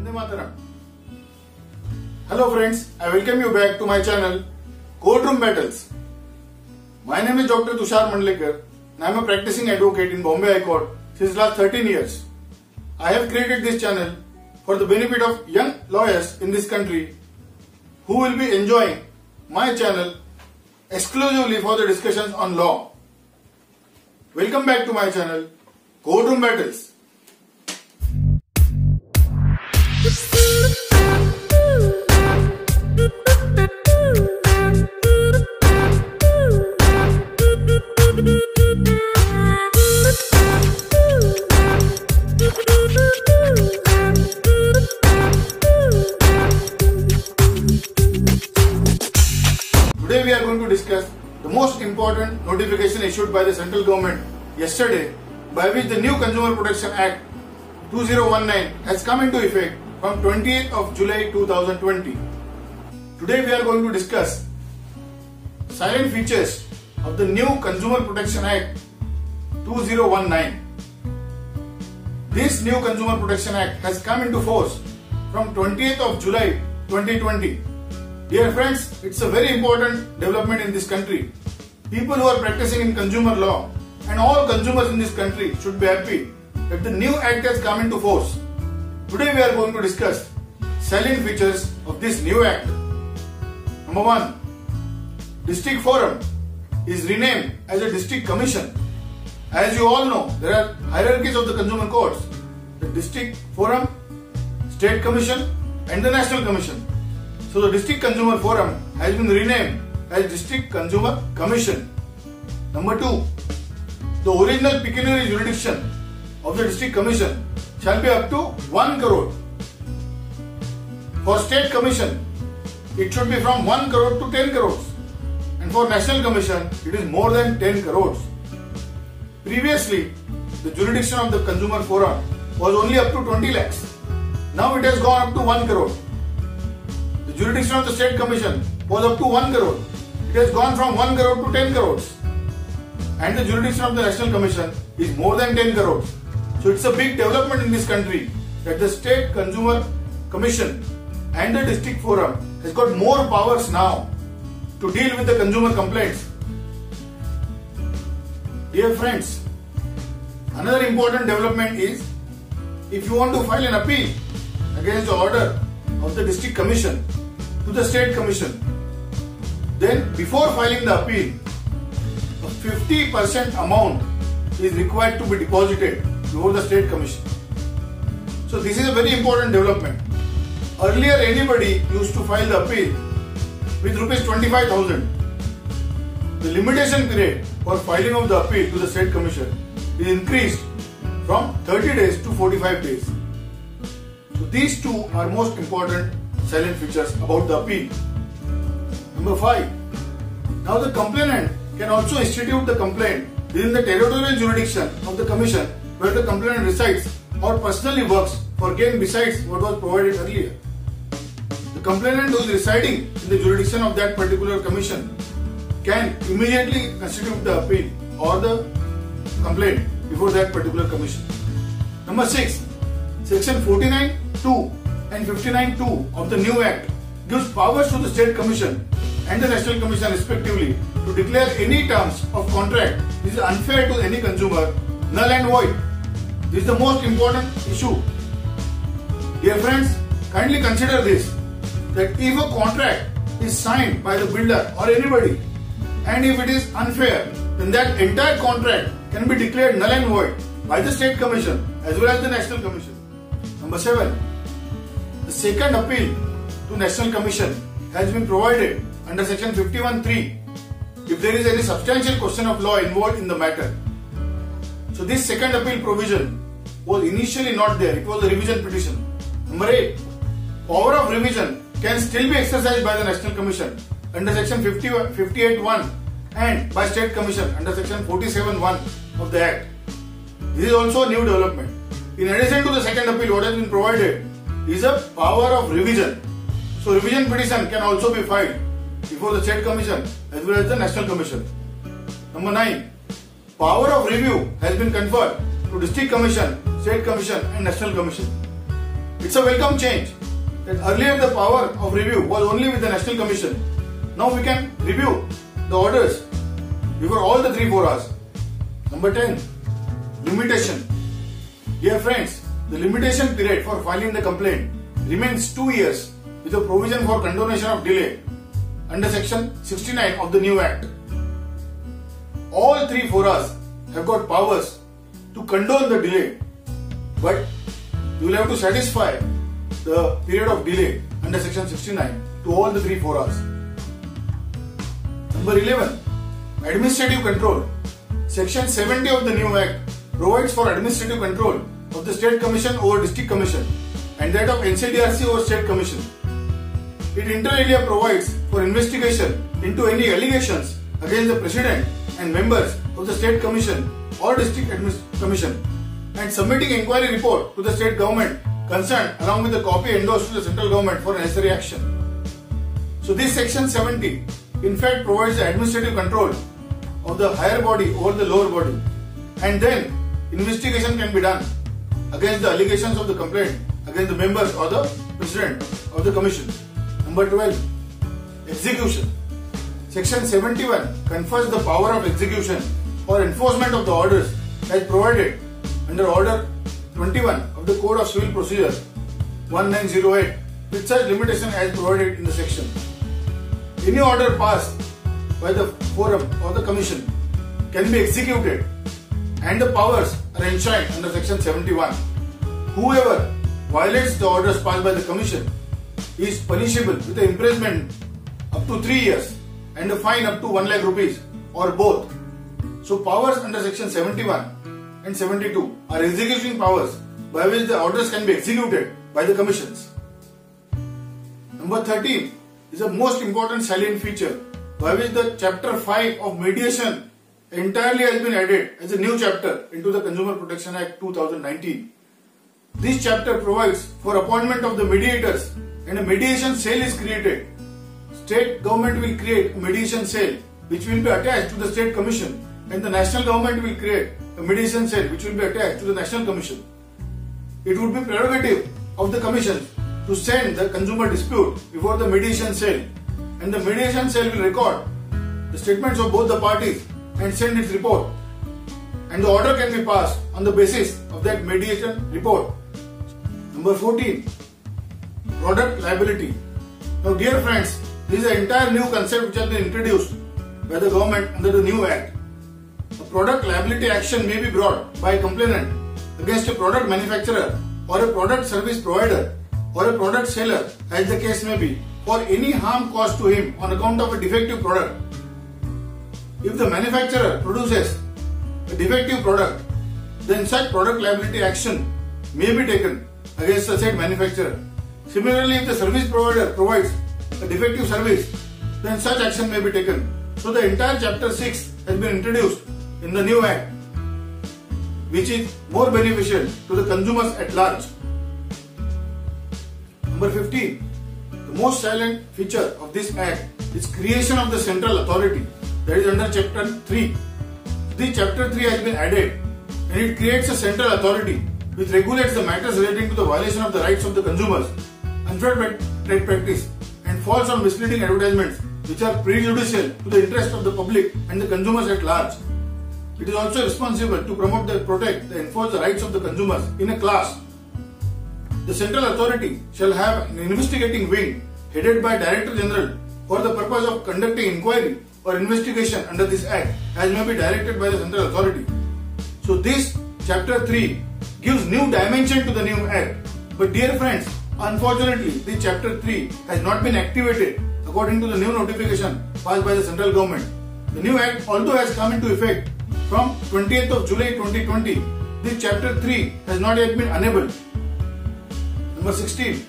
Vande Mataram. Hello friends, I welcome you back to my channel Courtroom Battles. My name is Dr. Tushar Mandlekar and I am a practicing advocate in Bombay High Court since last 13 years. I have created this channel for the benefit of young lawyers in this country who will be enjoying my channel exclusively for the discussions on law. Welcome back to my channel Courtroom Battles. Today we are going to discuss the most important notification issued by the central government yesterday, by which the new Consumer Protection Act 2019 has come into effect from 28th of July 2020. Today we are going to discuss silent features of the new Consumer Protection Act 2019. This new Consumer Protection Act has come into force from 20th of July 2020. Dear friends, it's a very important development in this country. People who are practicing in consumer law and all consumers in this country should be happy that the new act has come into force. Today we are going to discuss salient features of this new act. Number 1. District Forum is renamed as a District Commission. As you all know, there are hierarchies of the consumer courts: the District Forum, State Commission and the National Commission. So the District Consumer Forum has been renamed as District Consumer Commission. Number 2. The original pecuniary jurisdiction of the District Commission shall be up to 1 crore. For State Commission, it should be from 1 crore to 10 crores. And for National Commission, it is more than 10 crores. Previously, the jurisdiction of the Consumer Forum was only up to 20 lakhs. Now it has gone up to 1 crore. The jurisdiction of the State Commission was up to 1 crore. It has gone from 1 crore to 10 crores. And the jurisdiction of the National Commission is more than 10 crores. So it's a big development in this country that the State Consumer Commission and the District Forum has got more powers now to deal with the consumer complaints. Dear friends, another important development is if you want to file an appeal against the order of the District Commission to the State Commission, then before filing the appeal, a 50% amount is required to be deposited before the State Commission. So this is a very important development. Earlier anybody used to file the appeal with rupees 25,000. The limitation period for filing of the appeal to the State Commission is increased from 30 days to 45 days. So these two are most important salient features about the appeal. Number 5. Now the complainant can also institute the complaint within the territorial jurisdiction of the Commission where the complainant resides or personally works for gain besides what was provided earlier. The complainant who is residing in the jurisdiction of that particular Commission can immediately constitute the appeal or the complaint before that particular Commission. Number 6. Section 49(2) and 59(2) of the new Act gives powers to the State Commission and the National Commission respectively to declare any terms of contract which is unfair to any consumer null and void. This is the most important issue. Dear friends, kindly consider this, that if a contract is signed by the builder or anybody and if it is unfair, then that entire contract can be declared null and void by the State Commission as well as the National Commission. Number 7. The second appeal to National Commission has been provided under Section 51(3) if there is any substantial question of law involved in the matter. So this second appeal provision was initially not there. It was a revision petition. Number 8. Power of revision can still be exercised by the National Commission under Section 58(1) and by State Commission under Section 47(1) of the Act. This is also a new development. In addition to the second appeal, what has been provided is a power of revision. So revision petition can also be filed before the State Commission as well as the National Commission. Number 9. Power of review has been conferred to District Commission, State Commission and National Commission. It's a welcome change. That earlier the power of review was only with the National Commission. Now we can review the orders before all the 3-4 hours. Number 10. Limitation. Dear friends, the limitation period for filing the complaint remains 2 years with a provision for condonation of delay under section 69 of the new act. All 3-4 hours have got powers to condone the delay, but you will have to satisfy the period of delay under section 69 to all the 3-4 hours. Number 11. Administrative control. Section 70 of the new act provides for administrative control of the State Commission over District Commission and that of NCDRC over State Commission. It inter alia provides for investigation into any allegations against the President and members of the State Commission or District Commission and submitting inquiry report to the State Government concerned along with a copy endorsed to the Central Government for necessary action. So this section 70 in fact provides the administrative control of the higher body over the lower body, and then investigation can be done against the allegations of the complaint against the members or the President of the Commission. Number 12. Execution. Section 71 confers the power of execution or enforcement of the orders as provided under Order 21 of the Code of Civil Procedure 1908 with such limitation as provided in the section. Any order passed by the forum or the commission can be executed and the powers are enshrined under section 71. Whoever violates the orders passed by the commission is punishable with an imprisonment up to 3 years and a fine up to 1 lakh rupees or both. So powers under section 71 and 72 are execution powers by which the orders can be executed by the commissions. Number 13 is the most important salient feature by which the chapter 5 of mediation entirely has been added as a new chapter into the Consumer Protection Act 2019. This chapter provides for appointment of the mediators and a mediation cell is created. State government will create a mediation cell which will be attached to the State Commission and the National Government will create a mediation cell which will be attached to the National Commission. It would be prerogative of the Commission to send the consumer dispute before the mediation cell, and the mediation cell will record the statements of both the parties and send its report, and the order can be passed on the basis of that mediation report. Number 14. Product liability. Now dear friends, this is an entire new concept which has been introduced by the government under the new act. A product liability action may be brought by a complainant against a product manufacturer or a product service provider or a product seller as the case may be for any harm caused to him on account of a defective product. If the manufacturer produces a defective product, then such product liability action may be taken against the said manufacturer. Similarly, if the service provider provides a defective service, then such action may be taken. So the entire chapter 6 has been introduced in the new act, which is more beneficial to the consumers at large. Number 15. The most salient feature of this act is creation of the central authority that is under chapter 3. This chapter 3 has been added and it creates a central authority which regulates the matters relating to the violation of the rights of the consumers, unfair trade practice and false or misleading advertisements which are prejudicial to the interest of the public and the consumers at large. It is also responsible to promote, protect, and enforce the rights of the consumers in a class. The central authority shall have an investigating wing headed by Director General for the purpose of conducting inquiry or investigation under this act as may be directed by the central authority. So this chapter 3 gives new dimension to the new act. But dear friends, unfortunately this chapter 3 has not been activated according to the new notification passed by the central government. The new act although has come into effect from 20th of July 2020, this chapter 3 has not yet been enabled. Number 16.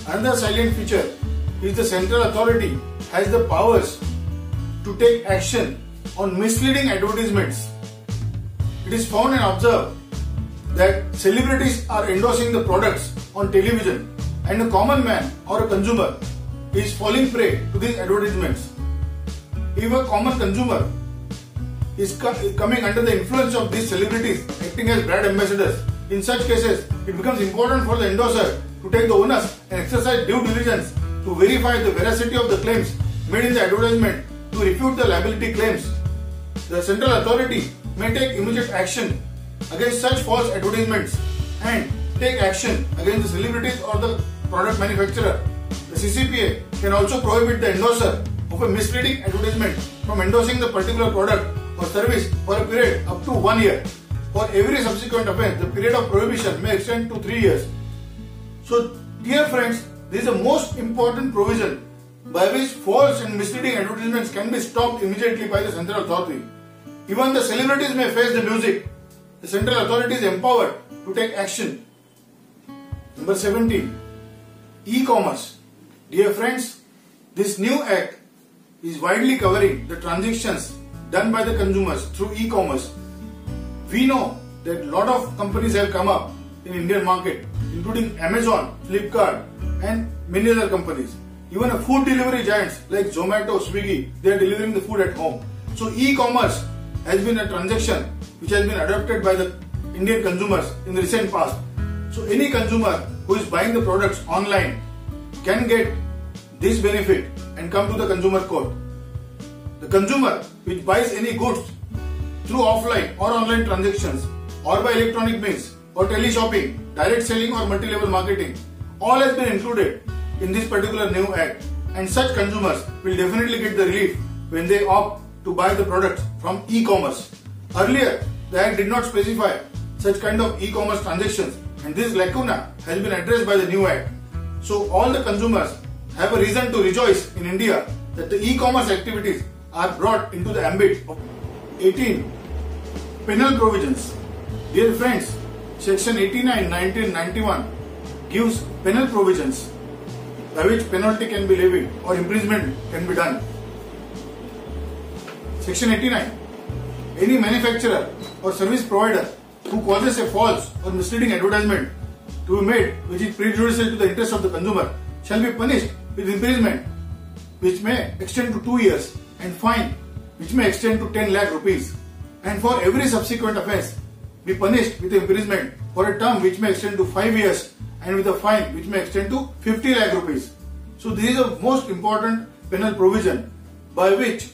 Another salient feature is the central authority has the powers to take action on misleading advertisements. It is found and observed that celebrities are endorsing the products on television and a common man or a consumer is falling prey to these advertisements. If a common consumer is coming under the influence of these celebrities acting as brand ambassadors, In such cases, it becomes important for the endorser to take the onus and exercise due diligence to verify the veracity of the claims made in the advertisement to refute the liability claims. The central authority may take immediate action against such false advertisements and take action against the celebrities or the product manufacturer. The CCPA can also prohibit the endorser of a misleading advertisement from endorsing the particular product or service for a period up to 1 year. For every subsequent offence, the period of prohibition may extend to 3 years. So, dear friends, this is the most important provision by which false and misleading advertisements can be stopped immediately by the central authority. Even the celebrities may face the music. The central authority is empowered to take action. Number 17. E-commerce. Dear friends, this new act is widely covering the transactions done by the consumers through e-commerce. We know that a lot of companies have come up in Indian market, including Amazon, Flipkart and many other companies. Even food delivery giants like Zomato, Swiggy, they are delivering the food at home. So e-commerce has been a transaction which has been adopted by the Indian consumers in the recent past. So any consumer who is buying the products online can get this benefit and come to the consumer court. The consumer which buys any goods through offline or online transactions or by electronic means or tele-shopping, direct selling or multi-level marketing, all has been included in this particular new act, and such consumers will definitely get the relief when they opt to buy the products from e-commerce. Earlier, the act did not specify such kind of e-commerce transactions, and this lacuna has been addressed by the new act. So all the consumers have a reason to rejoice in India that the e-commerce activities are brought into the ambit of 18. Penal provisions. Dear friends, Section 89, 19, 91 gives penal provisions by which penalty can be levied or imprisonment can be done. Section 89. Any manufacturer or service provider who causes a false or misleading advertisement to be made which is prejudicial to the interest of the consumer shall be punished with imprisonment which may extend to 2 years and fine which may extend to 10 lakh rupees, and for every subsequent offence be punished with imprisonment for a term which may extend to 5 years and with a fine which may extend to 50 lakh rupees. So this is the most important penal provision by which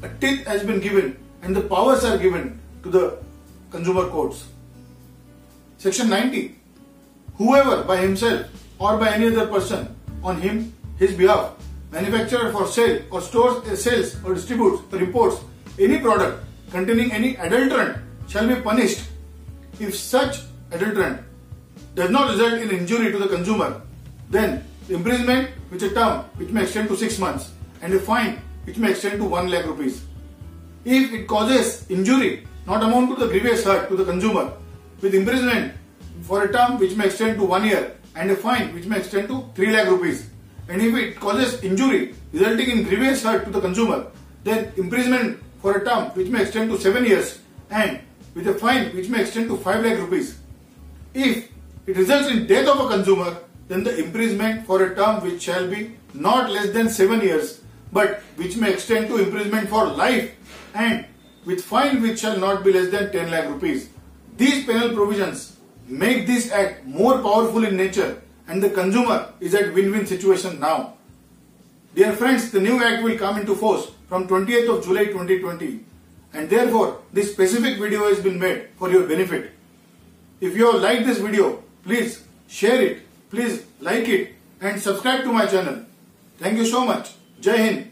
a teeth has been given and the powers are given to the consumer courts. Section 90. Whoever by himself or by any other person on his behalf manufactures for sale or stores, sells or distributes or imports any product containing any adulterant shall be punished if such adulterant does not result in injury to the consumer. Then imprisonment with a term which may extend to 6 months and a fine which may extend to 1 lakh rupees. If it causes injury not amount to the grievous hurt to the consumer, with imprisonment for a term which may extend to 1 year and a fine which may extend to 3 lakh rupees. And if it causes injury resulting in grievous hurt to the consumer, then imprisonment for a term which may extend to 7 years and with a fine which may extend to 5 lakh rupees. If it results in death of a consumer, then the imprisonment for a term which shall be not less than 7 years but which may extend to imprisonment for life and with fine which shall not be less than 10 lakh rupees. These penal provisions make this act more powerful in nature and the consumer is at win-win situation now. Dear friends, the new act will come into force from 20th of July 2020 and therefore this specific video has been made for your benefit. If you have liked this video, please share it, please like it and subscribe to my channel. Thank you so much. Jai Hind.